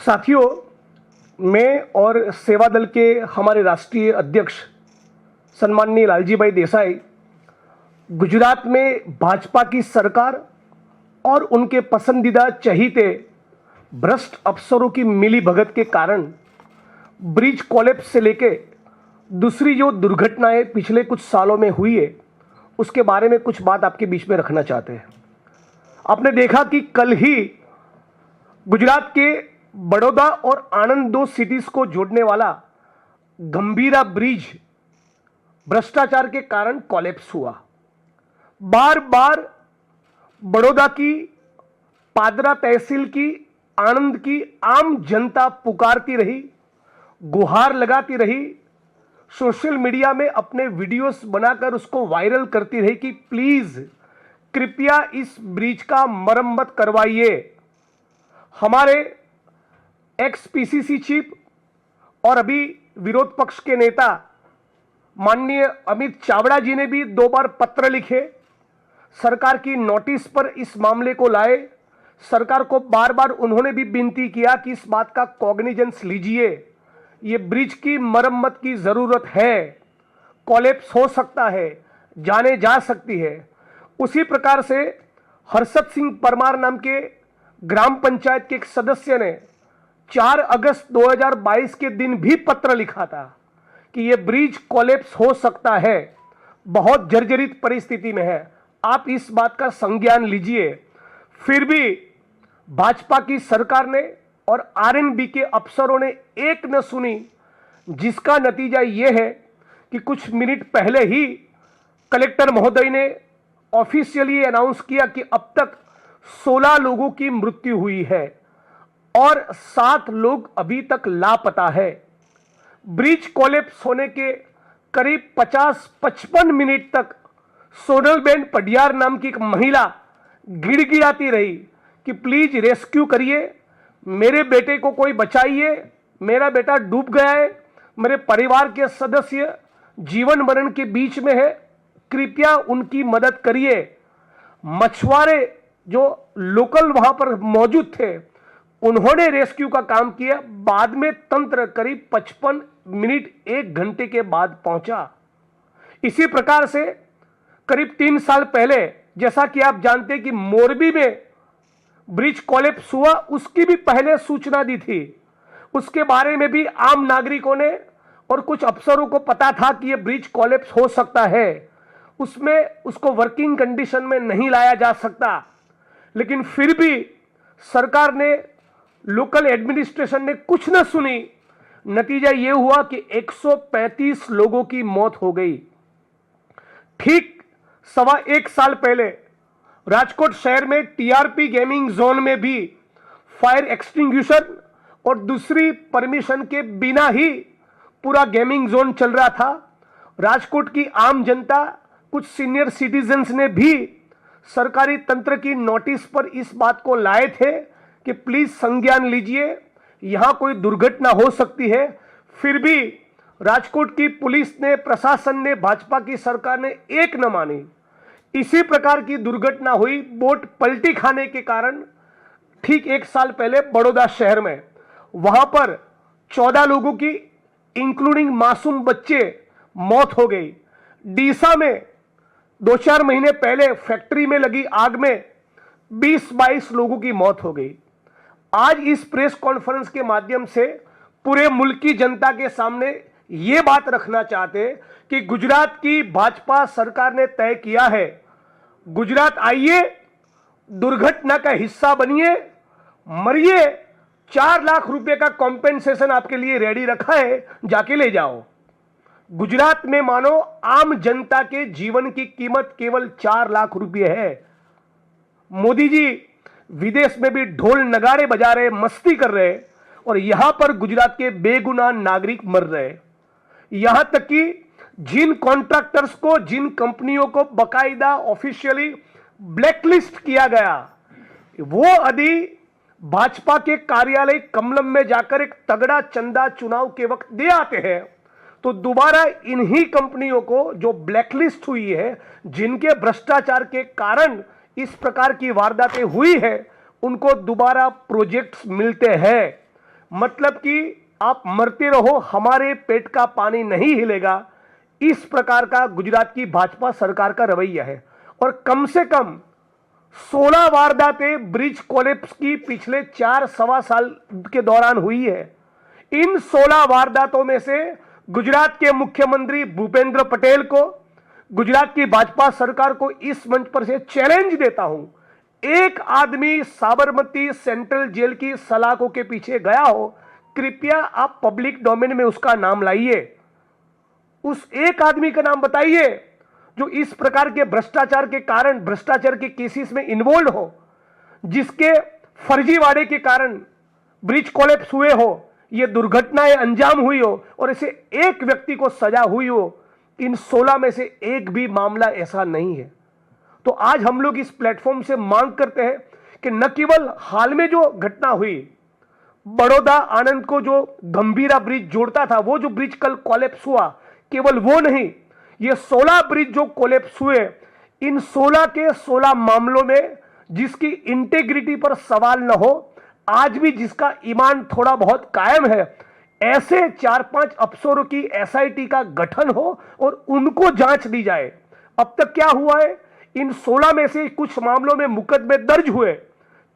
साथियों, मैं और सेवा दल के हमारे राष्ट्रीय अध्यक्ष सम्माननीय लालजी भाई देसाई गुजरात में भाजपा की सरकार और उनके पसंदीदा चहीते भ्रष्ट अफसरों की मिलीभगत के कारण ब्रिज कोलैप्स से लेके दूसरी जो दुर्घटनाएं पिछले कुछ सालों में हुई है उसके बारे में कुछ बात आपके बीच में रखना चाहते हैं। आपने देखा कि कल ही गुजरात के बड़ौदा और आणंद दो सिटीज को जोड़ने वाला गंभीरा ब्रिज भ्रष्टाचार के कारण कोलैप्स हुआ। बार बार बड़ौदा की, पादरा तहसील की, आणंद की आम जनता पुकारती रही, गुहार लगाती रही, सोशल मीडिया में अपने वीडियोस बनाकर उसको वायरल करती रही कि प्लीज कृपया इस ब्रिज का मरम्मत करवाइए। हमारे एक्स पीसीसी चीफ और अभी विरोध पक्ष के नेता माननीय अमित चावड़ा जी ने भी 2 बार पत्र लिखे, सरकार की नोटिस पर इस मामले को लाए। सरकार को बार बार उन्होंने भी विनती किया कि इस बात का कॉग्निजेंस लीजिए, ये ब्रिज की मरम्मत की जरूरत है, कोलैप्स हो सकता है, जाने जा सकती है। उसी प्रकार से हर्षद सिंह परमार नाम के ग्राम पंचायत के एक सदस्य ने 4 अगस्त 2022 के दिन भी पत्र लिखा था कि यह ब्रिज कोलैप्स हो सकता है, बहुत जर्जरित परिस्थिति में है, आप इस बात का संज्ञान लीजिए। फिर भी भाजपा की सरकार ने और आरएनबी के अफसरों ने एक न सुनी, जिसका नतीजा यह है कि कुछ मिनट पहले ही कलेक्टर महोदय ने ऑफिशियली अनाउंस किया कि अब तक 16 लोगों की मृत्यु हुई है और 7 लोग अभी तक लापता है। ब्रिज कोलैप्स होने के करीब 50-55 मिनट तक सोनलबेन पडियार नाम की एक महिला गिड़गिड़ाती रही कि प्लीज रेस्क्यू करिए, मेरे बेटे को कोई बचाइए, मेरा बेटा डूब गया है, मेरे परिवार के सदस्य जीवन मरण के बीच में है, कृपया उनकी मदद करिए। मछुआरे जो लोकल वहां पर मौजूद थे उन्होंने रेस्क्यू का काम किया। बाद में तंत्र करीब 55 मिनट 1 घंटे के बाद पहुंचा। इसी प्रकार से करीब 3 साल पहले, जैसा कि आप जानते हैं कि मोरबी में ब्रिज कोलैप्स हुआ, उसकी भी पहले सूचना दी थी। उसके बारे में भी आम नागरिकों ने और कुछ अफसरों को पता था कि यह ब्रिज कोलैप्स हो सकता है, उसमें उसको वर्किंग कंडीशन में नहीं लाया जा सकता। लेकिन फिर भी सरकार ने, लोकल एडमिनिस्ट्रेशन ने कुछ न सुनी। नतीजा यह हुआ कि 135 लोगों की मौत हो गई। ठीक 1.25 साल पहले राजकोट शहर में टीआरपी गेमिंग जोन में भी फायर एक्सटिंग्विशर और दूसरी परमिशन के बिना ही पूरा गेमिंग जोन चल रहा था। राजकोट की आम जनता, कुछ सीनियर सिटीजन्स ने भी सरकारी तंत्र की नोटिस पर इस बात को लाए थे कि प्लीज संज्ञान लीजिए, यहां कोई दुर्घटना हो सकती है। फिर भी राजकोट की पुलिस ने, प्रशासन ने, भाजपा की सरकार ने एक न मानी। इसी प्रकार की दुर्घटना हुई बोट पलटी खाने के कारण ठीक 1 साल पहले बड़ौदा शहर में। वहां पर 14 लोगों की इंक्लूडिंग मासूम बच्चे मौत हो गई। डीसा में 2-4 महीने पहले फैक्ट्री में लगी आग में 20-22 लोगों की मौत हो गई। आज इस प्रेस कॉन्फ्रेंस के माध्यम से पूरे मुल्क की जनता के सामने यह बात रखना चाहते हैं कि गुजरात की भाजपा सरकार ने तय किया है, गुजरात आइए, दुर्घटना का हिस्सा बनिए, मरिए, 4 लाख रुपए का कॉम्पेंसेशन आपके लिए रेडी रखा है, जाके ले जाओ। गुजरात में मानो आम जनता के जीवन की कीमत केवल 4 लाख रुपए है। मोदी जी विदेश में भी ढोल नगाड़े बजा रहे, मस्ती कर रहे, और यहां पर गुजरात के बेगुनाह नागरिक मर रहे। यहां तक कि जिन कॉन्ट्रैक्टर्स को, जिन कंपनियों को बकायदा ऑफिशियली ब्लैकलिस्ट किया गया, वो यदि भाजपा के कार्यालय कमलम में जाकर एक तगड़ा चंदा चुनाव के वक्त दे आते हैं, तो दोबारा इन्हीं कंपनियों को जो ब्लैकलिस्ट हुई है, जिनके भ्रष्टाचार के कारण इस प्रकार की वारदातें हुई है, उनको दोबारा प्रोजेक्ट्स मिलते हैं। मतलब कि आप मरते रहो, हमारे पेट का पानी नहीं हिलेगा, इस प्रकार का गुजरात की भाजपा सरकार का रवैया है। और कम से कम 16 वारदातें ब्रिज कोलैप्स की पिछले 4 सवा साल के दौरान हुई है। इन 16 वारदातों में से गुजरात के मुख्यमंत्री भूपेंद्र पटेल को, गुजरात की भाजपा सरकार को इस मंच पर से चैलेंज देता हूं, एक आदमी साबरमती सेंट्रल जेल की सलाखों के पीछे गया हो, कृपया आप पब्लिक डोमेन में उसका नाम लाइए, उस एक आदमी का नाम बताइए जो इस प्रकार के भ्रष्टाचार के कारण, भ्रष्टाचार के केसेस में इन्वॉल्व हो, जिसके फर्जीवाड़े के कारण ब्रिज कोलैप्स हुए हो, ये दुर्घटनाएं अंजाम हुई हो और इसे एक व्यक्ति को सजा हुई हो। इन 16 में से एक भी मामला ऐसा नहीं है। तो आज हम लोग इस प्लेटफॉर्म से मांग करते हैं कि न केवल हाल में जो घटना हुई, बड़ौदा आनंद को जो गंभीरा ब्रिज जोड़ता था, वो जो ब्रिज कल कोलैप्स हुआ, केवल वो नहीं, ये 16 ब्रिज जो कोलैप्स हुए, इन 16 के 16 मामलों में जिसकी इंटेग्रिटी पर सवाल न हो, आज भी जिसका ईमान थोड़ा बहुत कायम है, ऐसे 4-5 अफसरों की एसआईटी का गठन हो और उनको जांच दी जाए। अब तक क्या हुआ है, इन 16 में से कुछ मामलों में मुकदमे दर्ज हुए,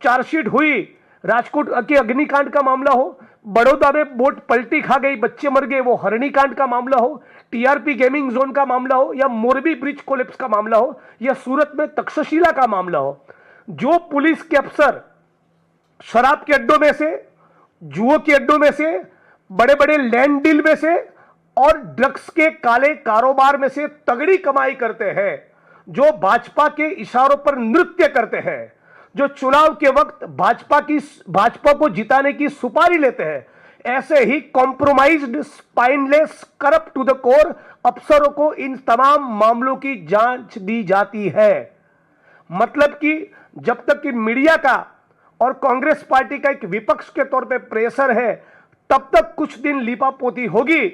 चार्जशीट हुई, राजकोट के अग्निकांड का मामला हो, बड़ौदा में बोट पलटी खा गई, बच्चे मर गए, वो हरणीकांड का मामला हो, टीआरपी गेमिंग जोन का मामला हो, या मोरबी ब्रिज कोलैप्स का मामला हो, या सूरत में तक्षशिला का मामला हो, जो पुलिस के अफसर शराब के अड्डों में से, जुओं के अड्डों में से, बड़े बड़े लैंड डील में से और ड्रग्स के काले कारोबार में से तगड़ी कमाई करते हैं, जो भाजपा के इशारों पर नृत्य करते हैं, जो चुनाव के वक्त भाजपा को जिताने की सुपारी लेते हैं, ऐसे ही compromised, spineless, corrupt to the core अफसरों को इन तमाम मामलों की जांच दी जाती है। मतलब कि जब तक कि मीडिया का और कांग्रेस पार्टी का एक विपक्ष के तौर पे प्रेशर है, तब तक कुछ दिन लीपापोती होगी,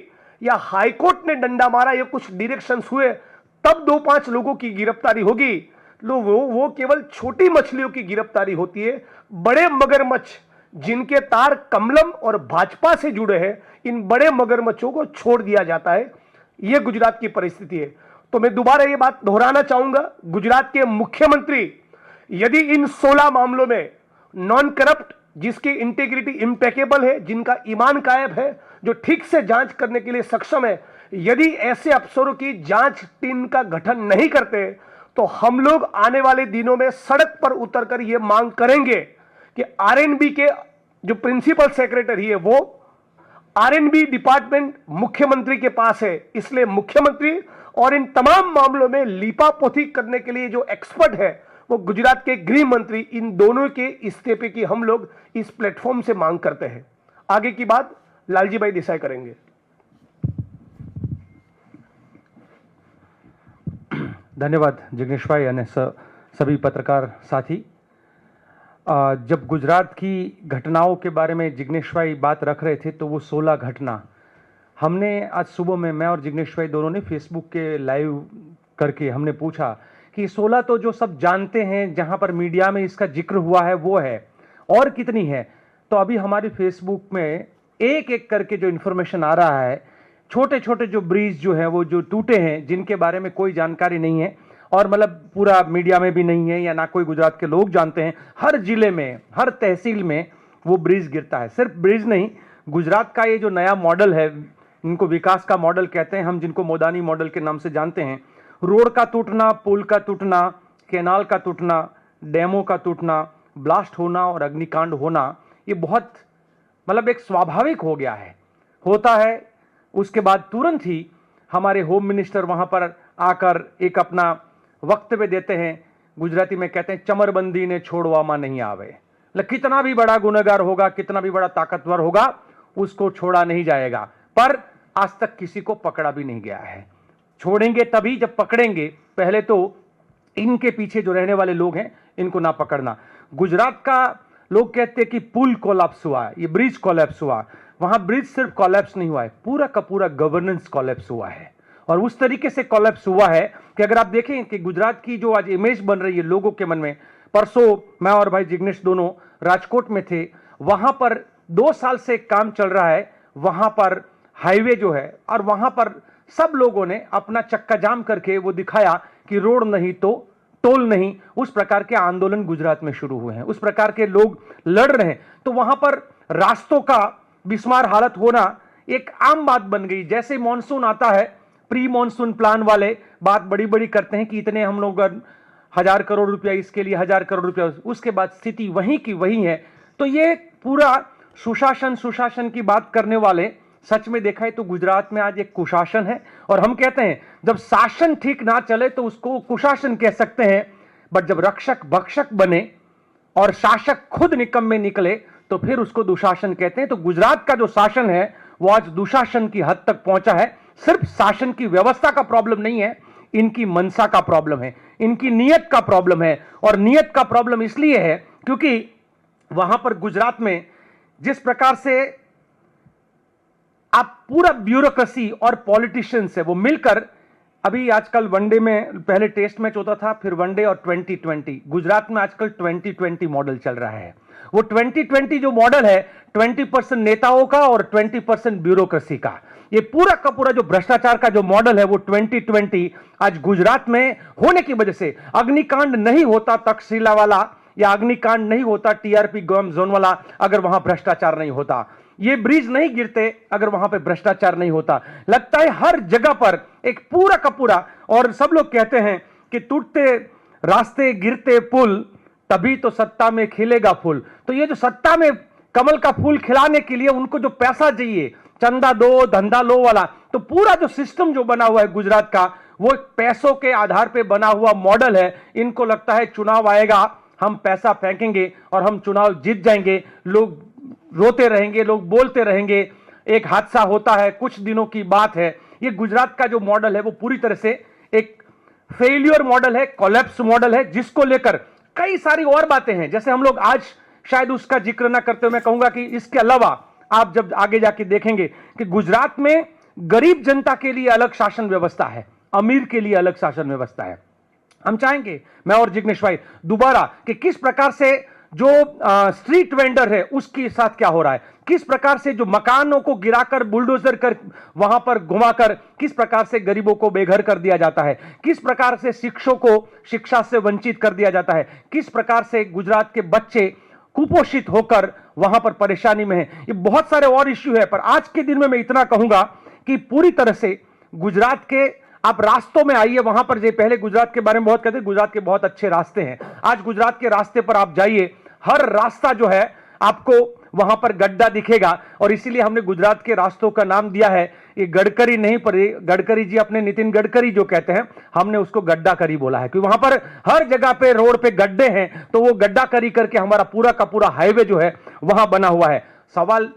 या हाईकोर्ट ने डंडा मारा, या कुछ डायरेक्शंस हुए, तब 2-5 लोगों की गिरफ्तारी होगी। तो वो केवल छोटी मछलियों की गिरफ्तारी होती है। बड़े मगरमच्छ जिनके तार कमलम और भाजपा से जुड़े हैं, इन बड़े मगरमच्छों को छोड़ दिया जाता है। यह गुजरात की परिस्थिति है। तो मैं दोबारा ये बात दोहराना चाहूंगा, गुजरात के मुख्यमंत्री यदि इन 16 मामलों में नॉन करप्ट, जिसकी इंटेग्रिटी इम्पेकेबल है, जिनका ईमान कायम है, जो ठीक से जांच करने के लिए सक्षम है, यदि ऐसे अफसरों की जांच टीम का गठन नहीं करते, तो हम लोग आने वाले दिनों में सड़क पर उतरकर यह मांग करेंगे कि आरएनबी के जो प्रिंसिपल सेक्रेटरी है, वो आरएनबी डिपार्टमेंट मुख्यमंत्री के पास है, इसलिए मुख्यमंत्री और इन तमाम मामलों में लीपापोती करने के लिए जो एक्सपर्ट है, वो गुजरात के गृह मंत्री, इन दोनों के इस्तीफे की हम लोग इस प्लेटफॉर्म से मांग करते हैं। आगे की बात लालजी भाई देसाई करेंगे। धन्यवाद जिग्नेश भाई અને सभी पत्रकार साथी। जब गुजरात की घटनाओं के बारे में जिग्नेश भाई बात रख रहे थे, तो वो 16 घटना हमने आज सुबह में, मैं और जिग्नेश भाई दोनों ने फेसबुक के लाइव करके हमने पूछा कि 16 तो जो सब जानते हैं, जहां पर मीडिया में इसका जिक्र हुआ है वो है, और कितनी है। तो अभी हमारे फेसबुक में एक एक करके जो इन्फॉर्मेशन आ रहा है, छोटे छोटे जो ब्रिज जो है वो जो टूटे हैं, जिनके बारे में कोई जानकारी नहीं है, और मतलब पूरा मीडिया में भी नहीं है, या ना कोई गुजरात के लोग जानते हैं। हर जिले में, हर तहसील में वो ब्रिज गिरता है। सिर्फ ब्रिज नहीं, गुजरात का ये जो नया मॉडल है, इनको विकास का मॉडल कहते हैं हम, जिनको मोदानी मॉडल के नाम से जानते हैं, रोड का टूटना, पुल का टूटना, कैनाल का टूटना, डैमों का टूटना, ब्लास्ट होना और अग्निकांड होना, ये बहुत मतलब एक स्वाभाविक हो गया है, होता है। उसके बाद तुरंत ही हमारे होम मिनिस्टर वहां पर आकर एक अपना वक्तव्य देते हैं, गुजराती में कहते हैं, चमरबंदी ने छोड़वामा नहीं आवे। मतलब कितना भी बड़ा गुनहगार होगा, कितना भी बड़ा ताकतवर होगा, उसको छोड़ा नहीं जाएगा। पर आज तक किसी को पकड़ा भी नहीं गया है। छोड़ेंगे तभी जब पकड़ेंगे, पहले तो इनके पीछे जो रहने वाले लोग हैं इनको ना पकड़ना। गुजरात का लोग कहते हैं कि पुल कोलैप्स हुआ है, ये ब्रिज कोलैप्स हुआ। वहां ब्रिज सिर्फ कोलैप्स नहीं हुआ है, पूरा का पूरा गवर्नेंस कोलैप्स हुआ है। और उस तरीके से कोलैप्स हुआ है कि अगर आप देखें कि गुजरात की जो आज इमेज बन रही है लोगों के मन में, परसों मैं और भाई जिग्नेश दोनों राजकोट में थे, वहां पर 2 साल से काम चल रहा है, वहां पर हाईवे जो है, और वहां पर सब लोगों ने अपना चक्का जाम करके वो दिखाया कि रोड नहीं तो टोल नहीं। उस प्रकार के आंदोलन गुजरात में शुरू हुए हैं, उस प्रकार के लोग लड़ रहे हैं। तो वहां पर रास्तों का बिस्मार हालत होना एक आम बात बन गई। जैसे मॉनसून आता है, प्री मॉनसून प्लान वाले बात बड़ी बड़ी करते हैं कि इतने हम लोग 1000 करोड़ रुपया इसके लिए, 1000 करोड़ रुपया, उसके बाद स्थिति वहीं की वहीं है। तो ये पूरा सुशासन की बात करने वाले, सच में देखा है तो गुजरात में आज एक कुशासन है। और हम कहते हैं जब शासन ठीक ना चले तो उसको कुशासन कह सकते हैं, बट जब रक्षक भक्षक बने और शासक खुद निकम्मे निकले तो फिर उसको दुशासन कहते हैं। तो गुजरात का जो शासन है वो आज दुशासन की हद तक पहुंचा है। सिर्फ शासन की व्यवस्था का प्रॉब्लम नहीं है, इनकी मनसा का प्रॉब्लम है, इनकी नीयत का प्रॉब्लम है। और नीयत का प्रॉब्लम इसलिए है क्योंकि वहां पर गुजरात में जिस प्रकार से आप पूरा ब्यूरोक्रेसी और पॉलिटिशियंस है वो मिलकर, अभी आजकल वनडे में पहले टेस्ट मैच होता था, फिर वनडे और 2020, गुजरात में आजकल 2020 मॉडल चल रहा है। वो 2020 जो मॉडल है 20% नेताओं का और 20% ब्यूरोक्रेसी का, ये पूरा का पूरा जो भ्रष्टाचार का जो मॉडल है वो 2020 आज गुजरात में होने की वजह से, अग्निकांड नहीं होता तक्षशिला वाला, या अग्निकांड नहीं होता टीआरपी गम जोन वाला अगर वहां भ्रष्टाचार नहीं होता, ये ब्रिज नहीं गिरते अगर वहां पे भ्रष्टाचार नहीं होता। लगता है हर जगह पर एक पूरा का पूरा, और सब लोग कहते हैं कि टूटते रास्ते गिरते पुल, तभी तो सत्ता में खिलेगा फूल। तो ये जो सत्ता में कमल का फूल खिलाने के लिए उनको जो पैसा चाहिए, चंदा दो धंधा लो वाला, तो पूरा जो सिस्टम जो बना हुआ है गुजरात का वो पैसों के आधार पे बना हुआ मॉडल है। इनको लगता है चुनाव आएगा, हम पैसा फेंकेंगे और हम चुनाव जीत जाएंगे, लोग रोते रहेंगे, लोग बोलते रहेंगे, एक हादसा होता है, कुछ दिनों की बात है। ये गुजरात का जो मॉडल है वो पूरी तरह से एक फेलियर मॉडल है, कोलैप्स मॉडल है, जिसको लेकर कई सारी और बातें हैं। जैसे हम लोग आज शायद उसका जिक्र ना करते हुए मैं कहूंगा कि इसके अलावा आप जब आगे जाके देखेंगे कि गुजरात में गरीब जनता के लिए अलग शासन व्यवस्था है, अमीर के लिए अलग शासन व्यवस्था है। हम चाहेंगे, मैं और जिग्नेश भाई, दोबारा कि किस प्रकार से जो स्ट्रीट वेंडर है उसके साथ क्या हो रहा है, किस प्रकार से जो मकानों को गिराकर बुलडोजर कर वहां पर घुमाकर किस प्रकार से गरीबों को बेघर कर दिया जाता है, किस प्रकार से शिक्षकों को शिक्षा से वंचित कर दिया जाता है, किस प्रकार से गुजरात के बच्चे कुपोषित होकर वहां पर परेशानी में है। ये बहुत सारे और इश्यू है, पर आज के दिन में मैं इतना कहूंगा कि पूरी तरह से गुजरात के आप रास्तों में आइए, वहां पर पहले गुजरात के बारे में बहुत कहते हैं, गुजरात के बहुत अच्छे रास्ते हैं। आज गुजरात के रास्ते पर आप जाइए, हर रास्ता जो है आपको वहां पर गड्ढा दिखेगा। और इसीलिए हमने गुजरात के रास्तों का नाम दिया है, ये गडकरी नहीं, पर गडकरी जी अपने नितिन गडकरी जो कहते हैं, हमने उसको गड्ढा करी बोला है, क्योंकि वहां पर हर जगह पे रोड पे गड्ढे हैं। तो वो गड्ढा करी करके हमारा पूरा का पूरा हाईवे जो है वहां बना हुआ है। सवाल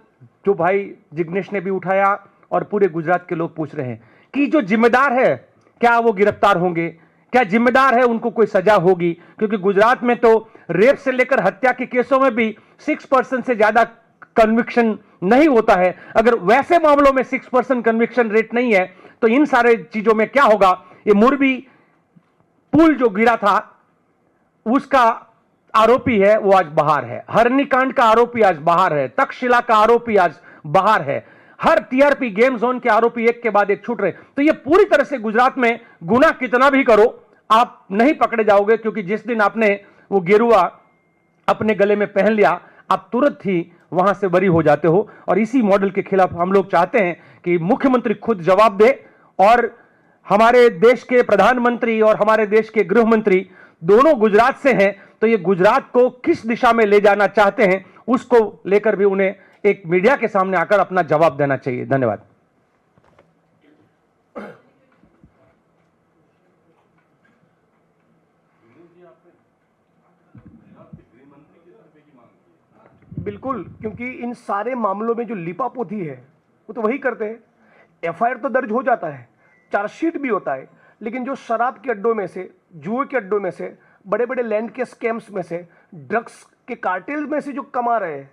जो भाई जिग्नेश ने भी उठाया और पूरे गुजरात के लोग पूछ रहे हैं कि जो जिम्मेदार है क्या वो गिरफ्तार होंगे, क्या जिम्मेदार है उनको कोई सजा होगी, क्योंकि गुजरात में तो रेप से लेकर हत्या के केसों में भी 6% से ज्यादा कन्विक्शन नहीं होता है। अगर वैसे मामलों में 6% कन्विक्शन रेट नहीं है तो इन सारे चीजों में क्या होगा। ये मुरबी पुल जो गिरा था उसका आरोपी है वो आज बाहर है, हरनीकांड का आरोपी आज बाहर है, तक्षशिला का आरोपी आज बाहर है, हर टीआरपी गेम जोन के आरोपी एक के बाद एक छूट रहे। तो ये पूरी तरह से गुजरात में गुनाह कितना भी करो आप नहीं पकड़े जाओगे, क्योंकि जिस दिन आपने वो गेरुआ अपने गले में पहन लिया आप तुरंत ही वहां से बरी हो जाते हो। और इसी मॉडल के खिलाफ हम लोग चाहते हैं कि मुख्यमंत्री खुद जवाब दे, और हमारे देश के प्रधानमंत्री और हमारे देश के गृह मंत्री दोनों गुजरात से हैं, तो ये गुजरात को किस दिशा में ले जाना चाहते हैं उसको लेकर भी उन्हें एक मीडिया के सामने आकर अपना जवाब देना चाहिए। धन्यवाद। बिल्कुल, क्योंकि इन सारे मामलों में जो लिपापोती है वो तो वही करते हैं। एफआईआर तो दर्ज हो जाता है, चार्जशीट भी होता है, लेकिन जो शराब के अड्डों में से, जुए के अड्डों में से, बड़े बड़े लैंड के स्कैम्स में से, ड्रग्स के कार्टेल में से जो कमा रहे हैं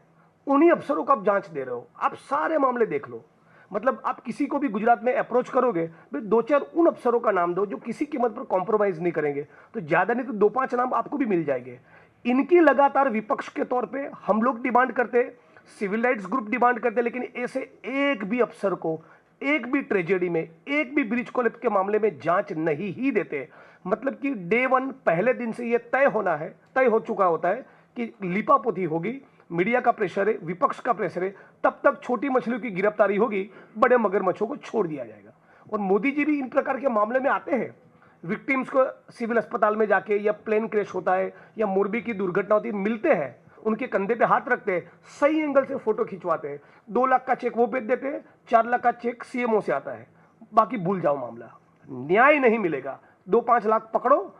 उन्हीं अफसरों को आप जांच दे रहे हो। आप सारे मामले देख लो, मतलब आप किसी को भी गुजरात में अप्रोच करोगे भाई 2-4 उन अफसरों का नाम दो जो किसी कीमत पर कॉम्प्रोमाइज नहीं करेंगे, तो ज्यादा नहीं तो 2-5 नाम आपको भी मिल जाएंगे। इनकी लगातार विपक्ष के तौर पे हम लोग डिमांड करते सिविल राइट्स ग्रुप डिमांड करते हैं, लेकिन ऐसे एक भी अफसर को, एक भी ट्रेजेडी में, एक भी ब्रिज कोलैप्स के मामले में जांच नहीं ही देते। मतलब कि डे वन, पहले दिन से यह तय होना है, तय हो चुका होता है कि लिपापोती होगी, मीडिया का प्रेशर है, विपक्ष का प्रेशर है, तब तक छोटी मछलियों की गिरफ्तारी होगी, बड़े मगरमच्छों को छोड़ दिया जाएगा। और मोदी जी भी इन प्रकार के मामले में आते हैं। विक्टिम्स को सिविल अस्पताल में जाके, या प्लेन क्रैश होता है या मोरबी की दुर्घटना होती है, मिलते हैं, उनके कंधे पे हाथ रखते हैं, सही एंगल से फोटो खिंचवाते हैं, 2 लाख का चेक वो भेज देते हैं, 4 लाख का चेक सीएमओ से आता है, बाकी भूल जाओ मामला। न्याय नहीं मिलेगा, 2-5 लाख पकड़ो,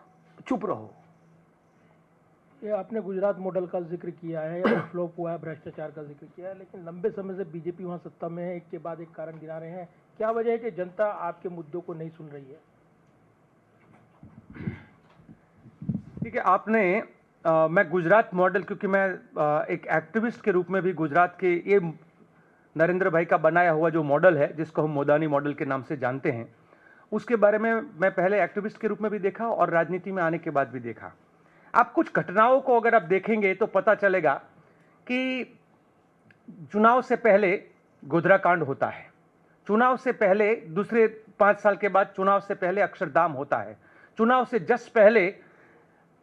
चुप रहो। ये आपने गुजरात मॉडल का जिक्र किया है, फ्लॉप हुआ है, भ्रष्टाचार का जिक्र किया है, लेकिन लंबे समय से बीजेपी वहाँ सत्ता में है, एक के बाद एक कारण गिना रहे हैं। क्या वजह है कि जनता आपके मुद्दों को नहीं सुन रही है? ठीक है, आपने मैं गुजरात मॉडल, क्योंकि मैं एक एक्टिविस्ट के रूप में भी गुजरात के ये नरेंद्र भाई का बनाया हुआ जो मॉडल है, जिसको हम मोदानी मॉडल के नाम से जानते हैं, उसके बारे में मैं पहले एक्टिविस्ट के रूप में भी देखा और राजनीति में आने के बाद भी देखा। आप कुछ घटनाओं को अगर आप देखेंगे तो पता चलेगा कि चुनाव से पहले गोधरा कांड होता है, चुनाव से पहले दूसरे 5 साल के बाद चुनाव से पहले अक्षरधाम होता है, चुनाव से जस्ट पहले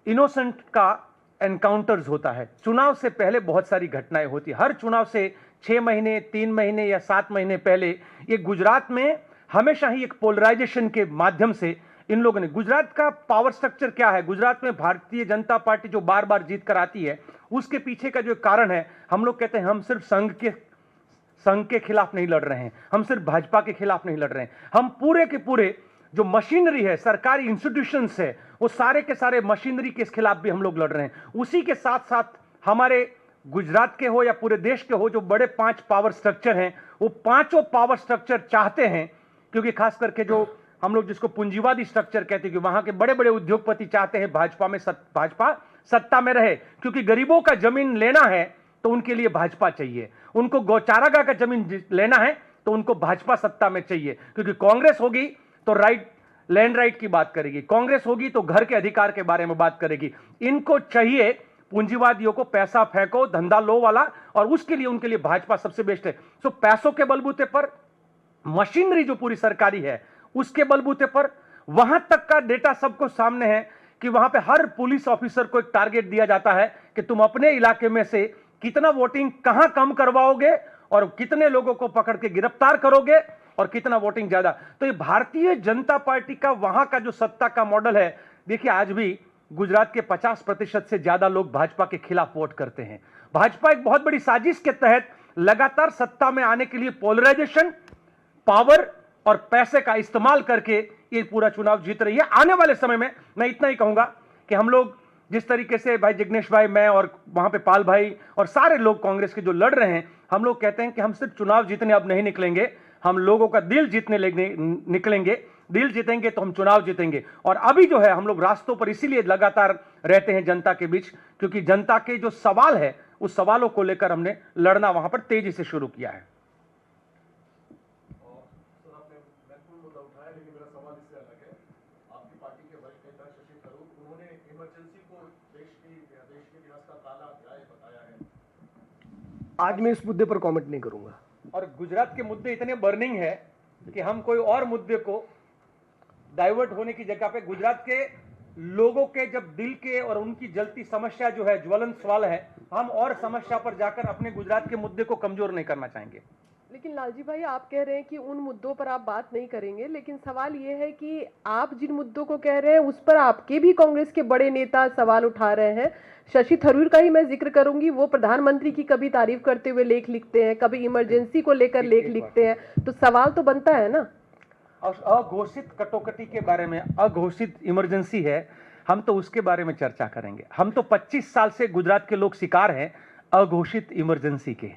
इनोसेंट का एनकाउंटर्स होता है, चुनाव से पहले बहुत सारी घटनाएं होती है। हर चुनाव से 6 महीने, 3 महीने या 7 महीने पहले ये गुजरात में हमेशा ही एक पोलराइजेशन के माध्यम से इन लोगों ने, गुजरात का पावर स्ट्रक्चर क्या है, गुजरात में भारतीय जनता पार्टी जो बार बार जीत कर आती है, उसके पीछे का जो कारण है, हम लोग कहते हैं हम सिर्फ संघ के खिलाफ नहीं लड़ रहे हैं, हम सिर्फ भाजपा के खिलाफ नहीं लड़ रहे हैं, हम पूरे के पूरे जो मशीनरी है, सरकारी इंस्टीट्यूशंस है, वो सारे के सारे मशीनरी के खिलाफ भी हम लोग लड़ रहे हैं। उसी के साथ साथ हमारे गुजरात के हो या पूरे देश के हो, जो बड़े 5 पावर स्ट्रक्चर हैं, वो पांचों पावर स्ट्रक्चर चाहते हैं, क्योंकि खास करके जो हम लोग जिसको पूंजीवादी स्ट्रक्चर कहते हैं, कि वहां के बड़े बड़े उद्योगपति चाहते हैं भाजपा सत्ता में रहे, क्योंकि गरीबों का जमीन लेना है तो उनके लिए भाजपा चाहिए, उनको गौचारागाह का जमीन लेना है तो उनको भाजपा सत्ता में चाहिए, क्योंकि कांग्रेस होगी तो लैंड राइट की बात करेगी, कांग्रेस होगी तो घर के अधिकार के बारे में बात करेगी। इनको चाहिए पूंजीवादियों को पैसा फेंको, धंधा लो वाला, और उसके लिए उनके लिए भाजपा सबसे बेस्ट है। सो पैसों के बलबूते पर, मशीनरी जो पूरी सरकारी है उसके बलबूते पर, वहां तक का डेटा सबको सामने है कि वहां पे हर पुलिस ऑफिसर को एक टारगेट दिया जाता है कि तुम अपने इलाके में से कितना वोटिंग कहां कम करवाओगे और कितने लोगों को पकड़ के गिरफ्तार करोगे और कितना वोटिंग ज्यादा। तो ये भारतीय जनता पार्टी का वहां का जो सत्ता का मॉडल है, देखिए आज भी गुजरात के 50% से ज्यादा लोग भाजपा के खिलाफ वोट करते हैं। भाजपा एक बहुत बड़ी साजिश के तहत लगातार सत्ता में आने के लिए पोलराइजेशन, पावर और पैसे का इस्तेमाल करके ये पूरा चुनाव जीत रही है। आने वाले समय में मैं इतना ही कहूंगा कि हम लोग जिस तरीके से भाई जिग्नेश भाई, मैं और वहां पे पाल भाई और सारे लोग कांग्रेस के जो लड़ रहे हैं, हम लोग कहते हैं कि हम सिर्फ चुनाव जीतने अब नहीं निकलेंगे, हम लोगों का दिल जीतने निकलेंगे। दिल जीतेंगे तो हम चुनाव जीतेंगे। और अभी जो है हम लोग रास्तों पर इसीलिए लगातार रहते हैं जनता के बीच, क्योंकि जनता के जो सवाल है उस सवालों को लेकर हमने लड़ना वहां पर तेजी से शुरू किया है। आज मैं इस मुद्दे पर कमेंट नहीं करूंगा। और गुजरात के मुद्दे इतने बर्निंग है कि हम कोई और मुद्दे को डाइवर्ट होने की जगह पे गुजरात के लोगों के जब दिल के और उनकी जलती समस्या जो है, ज्वलंत सवाल है, हम और समस्या पर जाकर अपने गुजरात के मुद्दे को कमजोर नहीं करना चाहेंगे। लेकिन लालजी भाई, आप कह रहे हैं कि उन मुद्दों पर आप बात नहीं करेंगे, लेकिन सवाल ये है कि आप जिन मुद्दों को कह रहे हैं उस पर आपके भी कांग्रेस के बड़े नेता सवाल उठा रहे हैं। शशि थरूर का ही मैं जिक्र करूंगी, वो प्रधानमंत्री की कभी तारीफ करते हुए लेख लिखते हैं, कभी इमरजेंसी को लेकर लेख लिखते हैं, तो सवाल तो बनता है ना। और अघोषित कटौकटी के बारे में, अघोषित इमरजेंसी है, हम तो उसके बारे में चर्चा करेंगे। हम तो 25 साल से गुजरात के लोग शिकार हैं अघोषित इमरजेंसी के,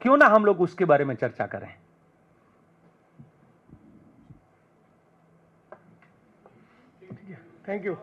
क्यों ना हम लोग उसके बारे में चर्चा करें। Thank you.